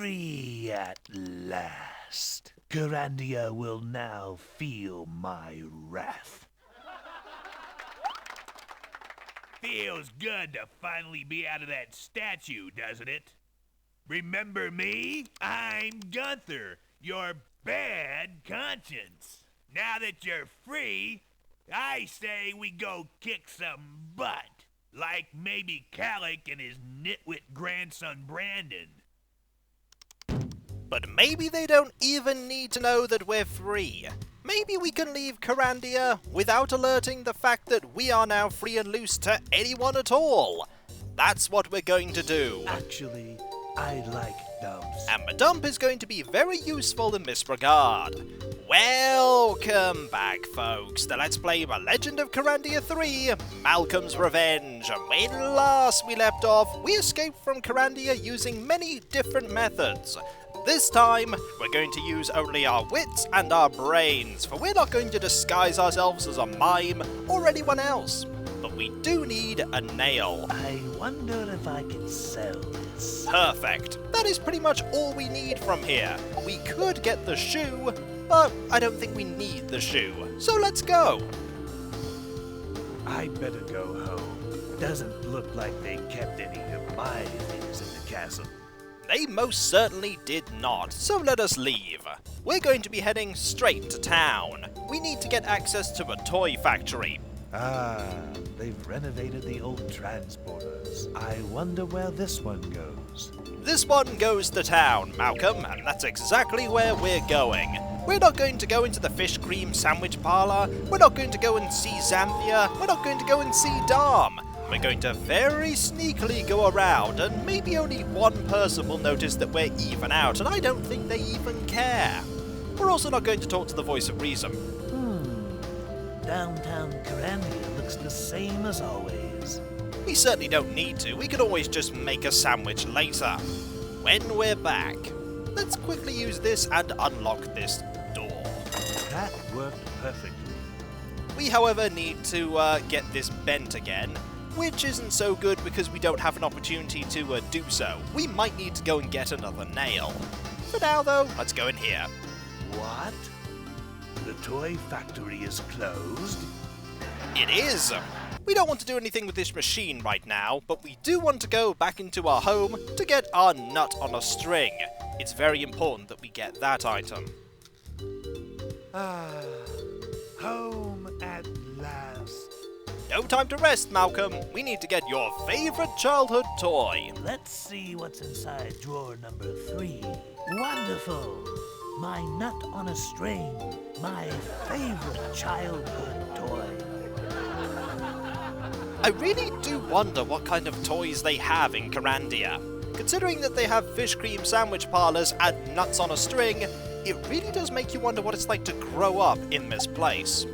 free at last. Kyrandia will now feel my wrath. Feels good to finally be out of that statue, doesn't it? Remember me? I'm Gunther, your bad conscience. Now that you're free, I say we go kick some butt. Like maybe Calic and his nitwit grandson Brandon. But maybe they don't even need to know that we're free. Maybe we can leave Kyrandia without alerting the fact that we are now free and loose to anyone at all. That's what we're going to do. Actually, I like dumps. And the dump is going to be very useful in this regard. Welcome back, folks, to Let's Play The Legend of Kyrandia 3, Malcolm's Revenge. When last we left off, we escaped from Kyrandia using many different methods. This time, we're going to use only our wits and our brains, for we're not going to disguise ourselves as a mime or anyone else. But we do need a nail. I wonder if I can sell this. Perfect. That is pretty much all we need from here. We could get the shoe, but I don't think we need the shoe. So let's go. I better go home. Doesn't look like they kept any of my things in the castle. They most certainly did not, so let us leave. We're going to be heading straight to town. We need to get access to a toy factory. Ah, they've renovated the old transporters. I wonder where this one goes. This one goes to town, Malcolm, and that's exactly where we're going. We're not going to go into the fish cream sandwich parlor. We're not going to go and see Xanthia. We're not going to go and see Dom. We're going to very sneakily go around, and maybe only one person will notice that we're even out, and I don't think they even care. We're also not going to talk to the voice of reason. Downtown Kyrandia looks the same as always. We certainly don't need to. We could always just make a sandwich later. When we're back, let's quickly use this and unlock this door. That worked perfectly. We, however, need to get this bent again, which isn't so good because we don't have an opportunity to do so. We might need to go and get another nail. For now, though, let's go in here. What? The toy factory is closed? It is! We don't want to do anything with this machine right now, but we do want to go back into our home to get our nut on a string. It's very important that we get that item. Ah, home at last. No time to rest, Malcolm. We need to get your favorite childhood toy. Let's see what's inside drawer number 3. Wonderful! My nut on a string. My favorite childhood toy. I really do wonder what kind of toys they have in Kyrandia. Considering that they have fish cream sandwich parlors and nuts on a string, it really does make you wonder what it's like to grow up in this place.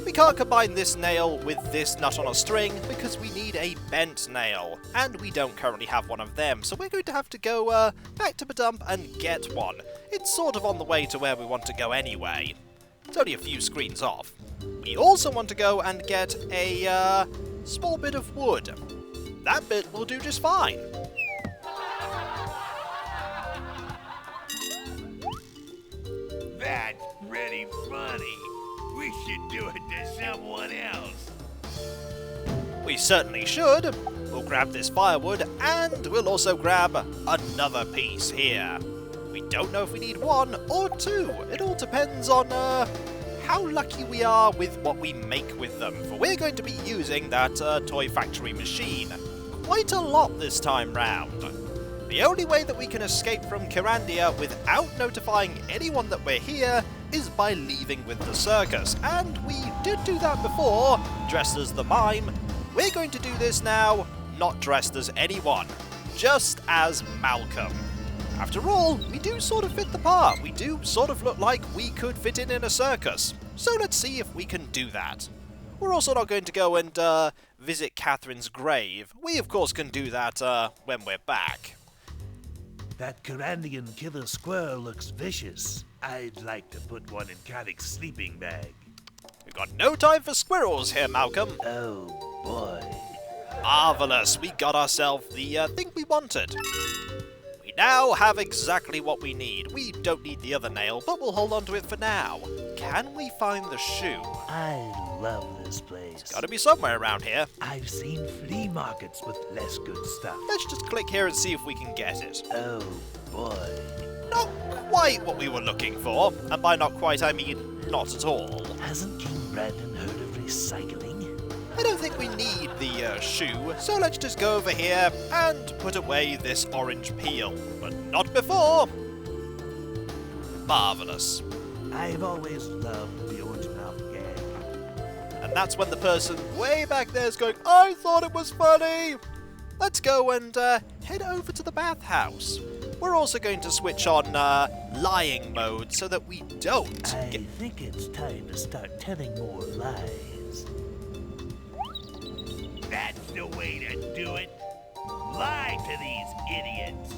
We can't combine this nail with this nut on a string because we need a bent nail, and we don't currently have one of them, so we're going to have to go back to the dump and get one. It's sort of on the way to where we want to go anyway. It's only a few screens off. We also want to go and get a small bit of wood. That bit will do just fine. That's pretty funny. We should do it to someone else. We certainly should. We'll grab this firewood, and we'll also grab another piece here. We don't know if we need 1 or 2. It all depends on how lucky we are with what we make with them, for we're going to be using that toy factory machine quite a lot this time round. The only way that we can escape from Kyrandia without notifying anyone that we're here is by leaving with the circus, and we did do that before, dressed as the mime. We're going to do this now, not dressed as anyone, just as Malcolm. After all, we do sort of fit the part. We do sort of look like we could fit in a circus, so let's see if we can do that. We're also not going to go and visit Catherine's grave. We, of course, can do that when we're back. That Kyrandian killer squirrel looks vicious. I'd like to put one in Calic's sleeping bag. We've got no time for squirrels here, Malcolm. Oh, boy. Marvellous, we got ourselves the thing we wanted. We We now have exactly what we need. We don't need the other nail, but we'll hold on to it for now. Can we find the shoe? I love this place. Gotta be somewhere around here. I've seen flea markets with less good stuff. Let's just click here and see if we can get it. Oh boy. Not quite what we were looking for, and by not quite I mean not at all. Hasn't King Brandon heard of recycling? I don't think we need the shoe, so let's just go over here and put away this orange peel. But not before. Marvellous. I've always loved the orange mouth gag. And that's when the person way back there is going, I thought it was funny! Let's go and head over to the bathhouse. We're also going to switch on lying mode so that we don't I think it's time to start telling more lies. That's the way to do it. Lie to these idiots.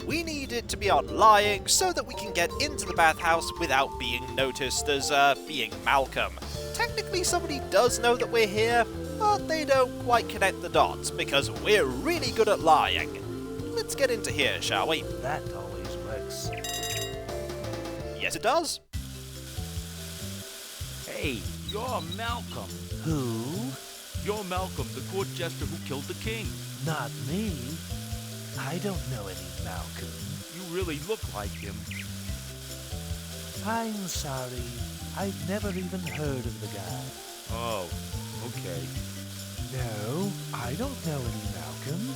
We need it to be on lying so that we can get into the bathhouse without being noticed as being Malcolm. Technically somebody does know that we're here, but they don't quite connect the dots because we're really good at lying. Let's get into here, shall we? That always works. Yes, it does. Hey, you're Malcolm. Who? You're Malcolm, the court jester who killed the king. Not me. I don't know any Malcolm. You really look like him. I'm sorry. I've never even heard of the guy. Oh, okay. No, I don't know any Malcolm.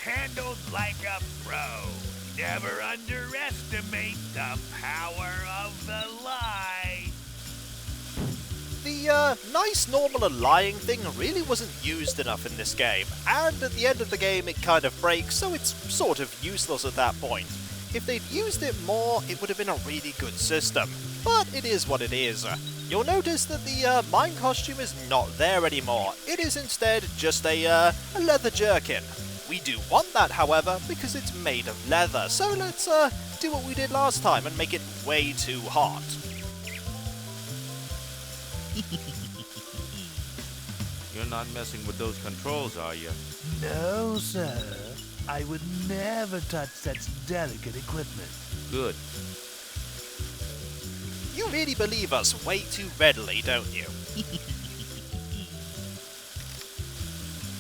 Handled like a pro. Never underestimate the power of the lie. The nice, normal and lying thing really wasn't used enough in this game, and at the end of the game it kind of breaks, so it's sort of useless at that point. If they'd used it more, it would have been a really good system. But it is what it is. You'll notice that the mime costume is not there anymore. It is instead just a leather jerkin. We do want that, however, because it's made of leather, so let's do what we did last time and make it way too hot. You're not messing with those controls, are you? No, sir. I would never touch such delicate equipment. Good. You really believe us way too readily, don't you?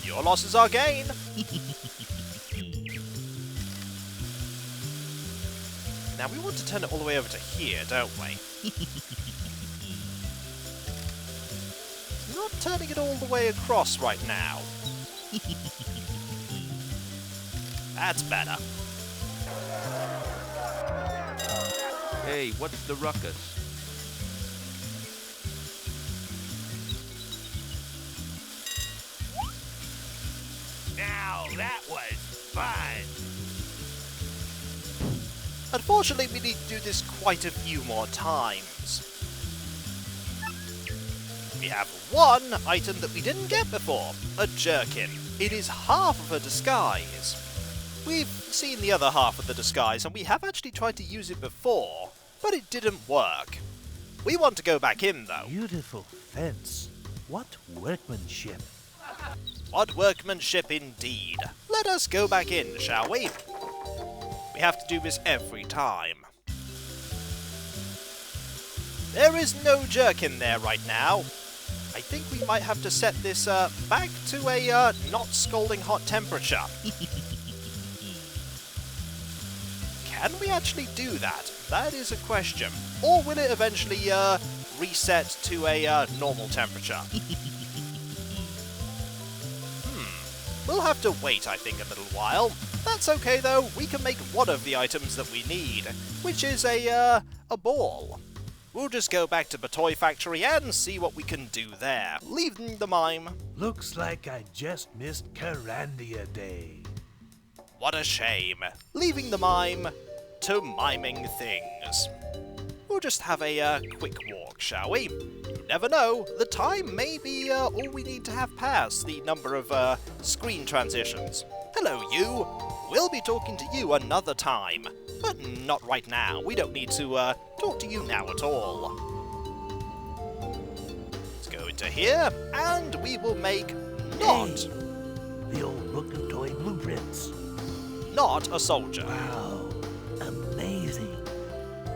Your loss is our gain. Now we want to turn it all the way over to here, don't we? Not turning it all the way across right now. That's better. Hey, what's the ruckus? Now that was fun. Unfortunately, we need to do this quite a few more times. We have one item that we didn't get before, a jerkin. It is half of a disguise. We've seen the other half of the disguise, and we have actually tried to use it before, but it didn't work. We want to go back in, though. Beautiful fence. What workmanship. What workmanship indeed. Let us go back in, shall we? We have to do this every time. There is no jerkin there right now. I think we might have to set this back to a not scalding hot temperature. Can we actually do that? That is a question. Or will it eventually reset to a normal temperature? We'll have to wait, I think, a little while. That's okay though, we can make one of the items that we need, which is a ball. We'll just go back to the toy factory and see what we can do there, leaving the mime. Looks like I just missed Kyrandia Day. What a shame. Leaving the mime to miming things. We'll just have a quick walk, shall we? You never know, the time may be all we need to have passed the number of screen transitions. Hello, you. We'll be talking to you another time, but not right now. We don't need to talk to you now at all. Let's go into here, and we will make not The old book of toy blueprints. Not a soldier. Wow, amazing.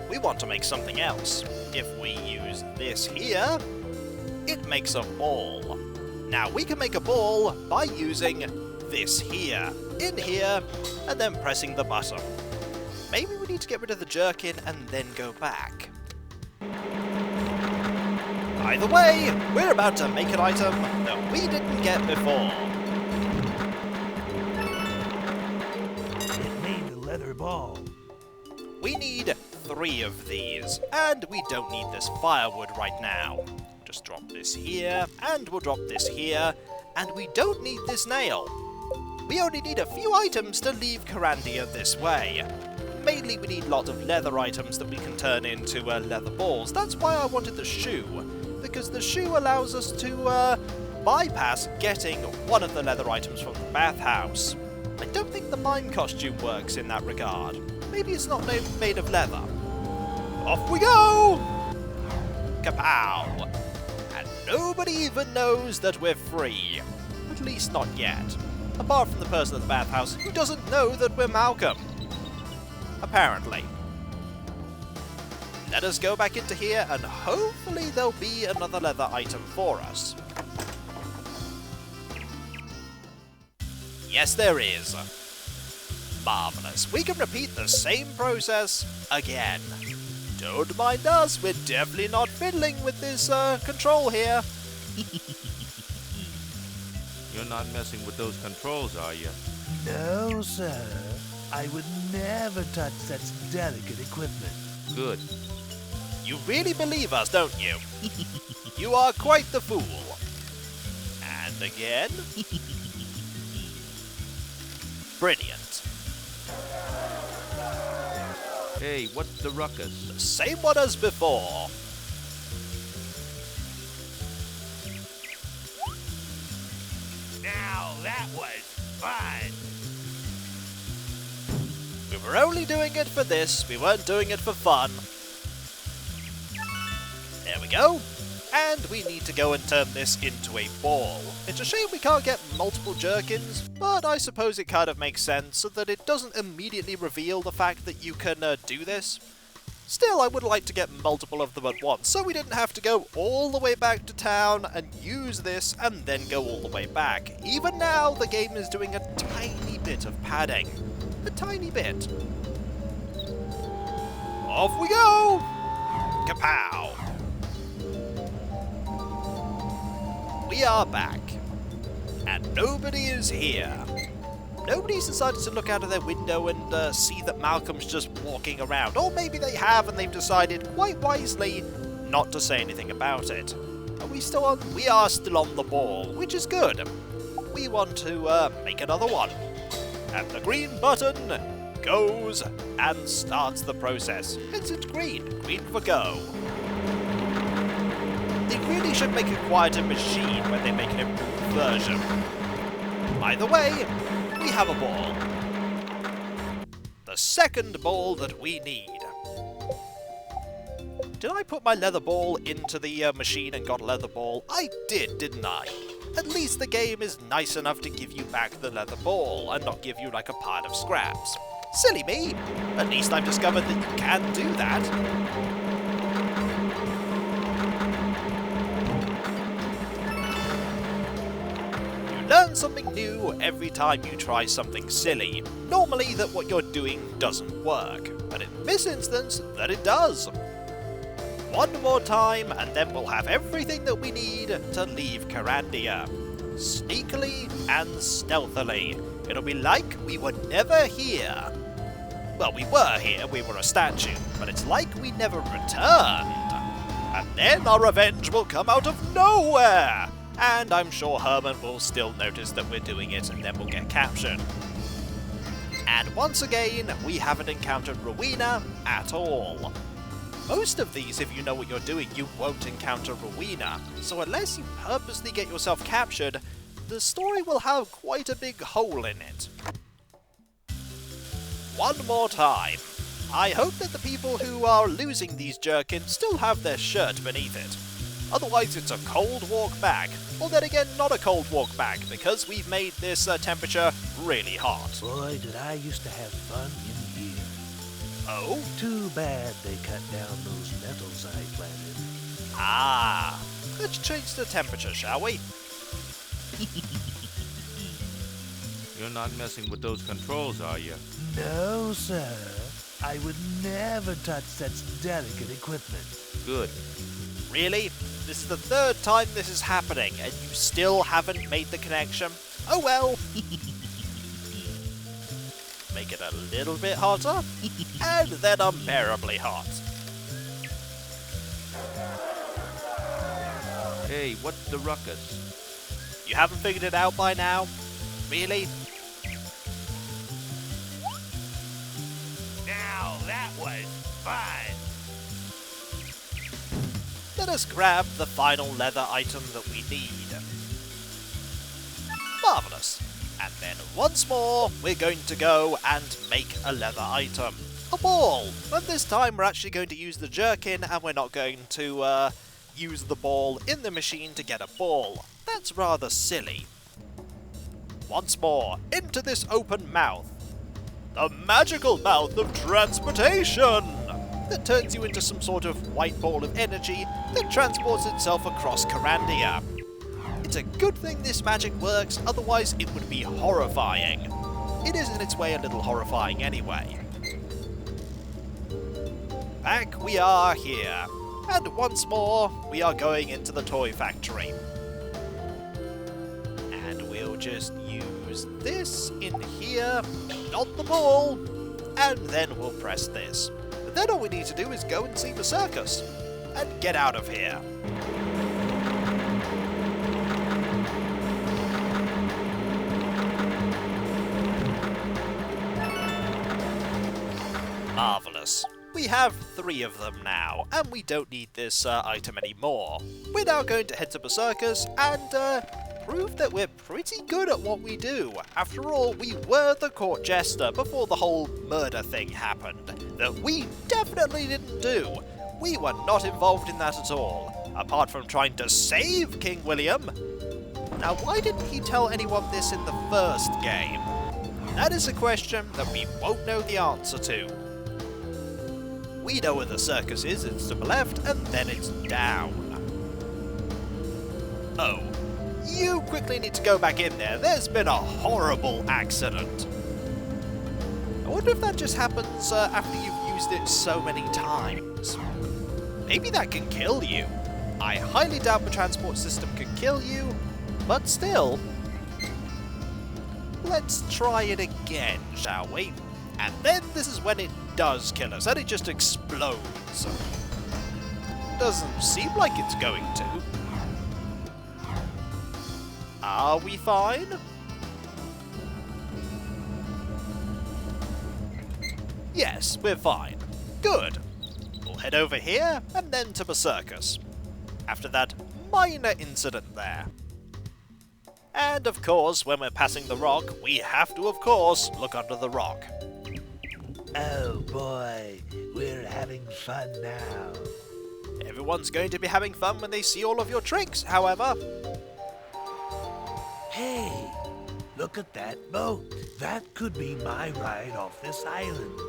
We want to make something else. If we use this here, it makes a ball. Now we can make a ball by using this here, in here, and then pressing the button. Maybe we need to get rid of the jerkin and then go back. Either way, we're about to make an item that we didn't get before. It made a leather ball. We need 3 of these, and we don't need this firewood right now. Just drop this here, and we'll drop this here, and we don't need this nail. We only need a few items to leave Kyrandia this way. Mainly we need lots of leather items that we can turn into leather balls. That's why I wanted the shoe, because the shoe allows us to bypass getting one of the leather items from the bathhouse. I don't think the mime costume works in that regard. Maybe it's not made of leather. Off we go! Kapow! And nobody even knows that we're free. At least not yet. Apart from the person at the bathhouse who doesn't know that we're Malcolm. Apparently. Let us go back into here and hopefully there'll be another leather item for us. Yes, there is. Marvellous. We can repeat the same process again. Don't mind us, we're definitely not fiddling with this control here. You're not messing with those controls, are you? No, sir. I would never touch such delicate equipment. Good. You really believe us, don't you? You are quite the fool. And again. Brilliant. Hey, what's the ruckus? The same one as before. Now that was fun. We were only doing it for this, we weren't doing it for fun. There we go. And we need to go and turn this into a ball. It's a shame we can't get multiple jerkins, but I suppose it kind of makes sense so that it doesn't immediately reveal the fact that you can do this. Still, I would like to get multiple of them at once, so we didn't have to go all the way back to town and use this and then go all the way back. Even now, the game is doing a tiny bit of padding. A tiny bit. Off we go! Kapow! We are back. And nobody is here. Nobody's decided to look out of their window and see that Malcolm's just walking around. Or maybe they have and they've decided, quite wisely, not to say anything about it. Are we still on? We are still on the ball, which is good. We want to make another one. And the green button goes and starts the process. It's green. Green for go. They really should make a quieter machine when they make an improved version. Either way, we have a ball. The second ball that we need. Did I put my leather ball into the machine and got a leather ball? I did, didn't I? At least the game is nice enough to give you back the leather ball and not give you like a pile of scraps. Silly me! At least I've discovered that you can do that. Learn something new every time you try something silly. Normally that what you're doing doesn't work, but in this instance, that it does. One more time and then we'll have everything that we need to leave Kyrandia. Sneakily and stealthily. It'll be like we were never here. Well, we were here, we were a statue, but it's like we never returned. And then our revenge will come out of nowhere! And I'm sure Herman will still notice that we're doing it and then we'll get captured. And once again, we haven't encountered Rowena at all. Most of these, if you know what you're doing, you won't encounter Rowena. So unless you purposely get yourself captured, the story will have quite a big hole in it. One more time. I hope that the people who are losing these jerkins still have their shirt beneath it. otherwise it's a cold walk back. Or then again, not a cold walk back, because we've made this temperature really hot. Boy, did I used to have fun in here. Oh? Too bad they cut down those metals I planted. Ah, let's change the temperature, shall we? You're not messing with those controls, are you? No, sir. I would never touch such delicate equipment. Good. Really? This is the third time this is happening, and you still haven't made the connection? Oh well. Make it a little bit hotter, and then unbearably hot. Hey, what's the ruckus? You haven't figured it out by now? Really? Now that was fun. Let us grab the final leather item that we need. Marvellous. And then once more, we're going to go and make a leather item. A ball! And this time we're actually going to use the jerkin, and we're not going to use the ball in the machine to get a ball. That's rather silly. Once more, into this open mouth. The magical mouth of transportation! That turns you into some sort of white ball of energy that transports itself across Kyrandia. It's a good thing this magic works, otherwise it would be horrifying. It is in its way a little horrifying anyway. Back we are here, and once more we are going into the toy factory. And we'll just use this in here, not the ball, and then we'll press this. But then all we need to do is go and see the circus, and get out of here. Marvellous. We have 3 of them now, and we don't need this item anymore. We're now going to head to the circus and prove that we're pretty good at what we do. After all, we were the court jester before the whole murder thing happened. That we definitely didn't do. We were not involved in that at all, apart from trying to save King William. Now, why didn't he tell anyone this in the first game? That is a question that we won't know the answer to. We know where the circus is, it's to the left, and then it's down. Oh, you quickly need to go back in there. There's been a horrible accident. I wonder if that just happens after you've used it so many times. Maybe that can kill you. I highly doubt the transport system can kill you, but still. Let's try it again, shall we? And then this is when it does kill us, and it just explodes. Doesn't seem like it's going to. Are we fine? Yes, we're fine. Good. We'll head over here, and then to the circus. After that minor incident there. And of course, when we're passing the rock, we have to, of course, look under the rock. Oh boy, we're having fun now. Everyone's going to be having fun when they see all of your tricks, however. Hey, look at that boat. That could be my ride off this island.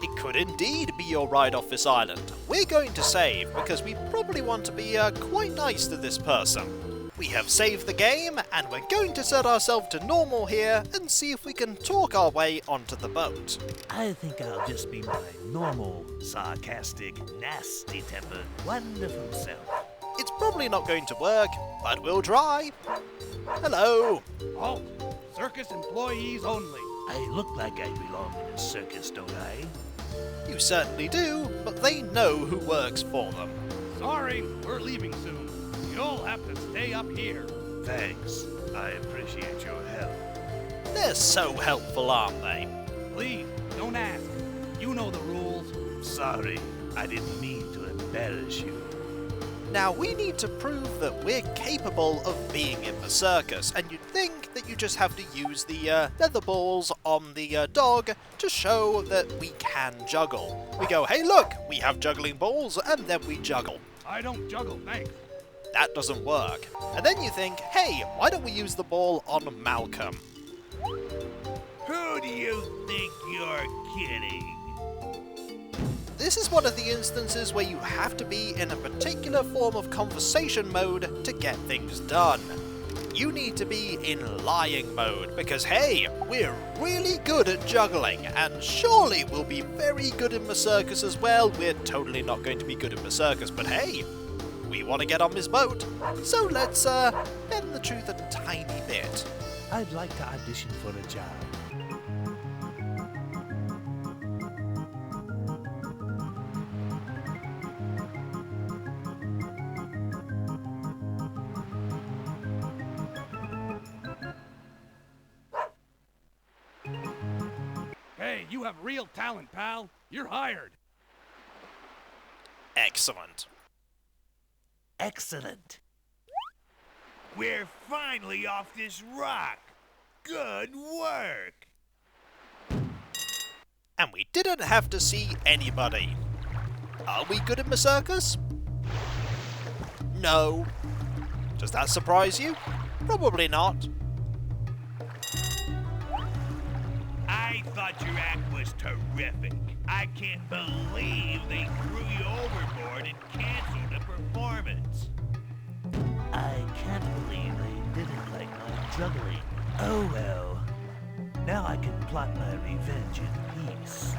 It could indeed be your ride off this island. We're going to save, because we probably want to be quite nice to this person. We have saved the game, and we're going to set ourselves to normal here and see if we can talk our way onto the boat. I think I'll just be my normal, sarcastic, nasty-tempered, wonderful self. It's probably not going to work, but we'll try. Hello. Halt! Circus employees only. I look like I belong in a circus, don't I? You certainly do, but they know who works for them. Sorry, we're leaving soon. You'll have to stay up here. Thanks. I appreciate your help. They're so helpful, aren't they? Please, don't ask. You know the rules. Sorry, I didn't mean to embarrass you. Now, we need to prove that we're capable of being in the circus, and you'd think that you just have to use the leather balls on the dog to show that we can juggle. We go, hey look, we have juggling balls, and then we juggle. I don't juggle, thanks. that doesn't work. And then you think, hey, why don't we use the ball on Malcolm? Who do you think you're kidding? This is one of the instances where you have to be in a particular form of conversation mode to get things done. You need to be in lying mode, because hey, we're really good at juggling, and surely we'll be very good in the circus as well. We're totally not going to be good in the circus, but hey, we want to get on this boat, so let's bend the truth a tiny bit. I'd like to audition for a job. Hey, you have real talent, pal. You're hired. Excellent. Excellent. We're finally off this rock. Good work. And we didn't have to see anybody. Are we good in the circus? No. Does that surprise you? Probably not. I thought your act was terrific. I can't believe they threw you overboard and canceled the performance. I can't believe they didn't like my juggling. Oh well. Now I can plot my revenge in peace.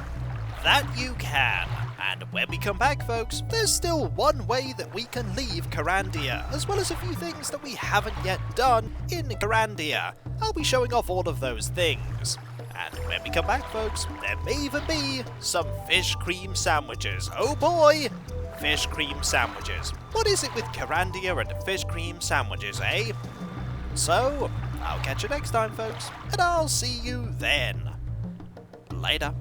That you can. And when we come back, folks, there's still one way that we can leave Kyrandia, as well as a few things that we haven't yet done in Kyrandia. I'll be showing off all of those things. And when we come back, folks, there may even be some fish cream sandwiches. Oh boy! Fish cream sandwiches. What is it with Kyrandia and fish cream sandwiches, eh? So, I'll catch you next time, folks, and I'll see you then. Later.